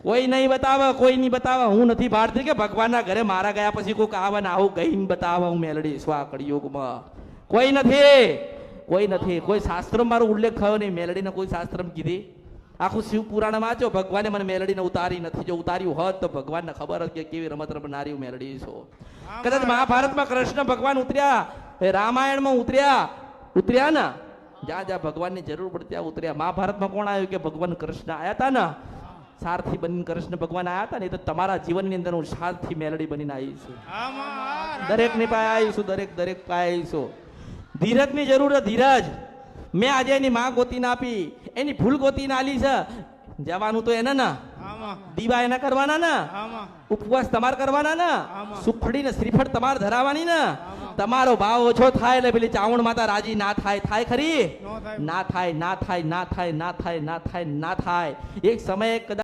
કોઈ નહીં બતાવે, કોઈ નહીં બતાવે. હું નથી ભાળતી કે ભગવાનના ઘરે મારા ગયા પછી કોઈક આવે ને આવું ગઈને બતાવે હું મેલડી સ્વા કળિયુગમાં. કોઈ નથી, કોઈ નથી. કોઈ શાસ્ત્રમાં મારો ઉલ્લેખ થયો નહીં. મેલડીને કોઈ શાસ્ત્રમાં કીધી? આખું શિવ પુરાણ વાંચો, ભગવાને મને મેલડીને ઉતારી નથી. જો ઉતાર્યું હોત તો ભગવાનને ખબર હતી કે કેવી રમત રમનારી મેલડી છો. કદાચ મહાભારતમાં કૃષ્ણ ભગવાન ઉતર્યા, રામાયણમાં ઉતર્યા ને જ્યાં જ્યાં ભગવાનની જરૂર પડતી ત્યાં ઉતર્યા. મહાભારતમાં કોણ આવ્યું કે ભગવાન કૃષ્ણ આયા હતા ને, સારથી બનીને કૃષ્ણ ભગવાન આયા હતા ને. તો તમારા જીવનની અંદર હું સારથી મેલડી બનીને આવી છું. દરેક ની પાસે આવીશું, દરેક પાસે આવીશું. ધીરજની જરૂર છે, ધીરજ. મેં આજે એની માં ગોતીને આપી, એની ભૂલ ગોતીને આલી છે. જવાનું તો એને ને, દીવા એના કરવાના ને, ઉપવાસ તમારે કરવાના ને, સુખડી ને શ્રીફળ તમારે ધરાવવાની ને. તમારો ભાવ ઓછો થાય એટલે પેલી ચાવણ માતા રાજી ના થાય. થાય ખરી? ના થાય, ના થાય, ના થાય, ના થાય, ના થાય, ના થાય. એક સમયે કદાચ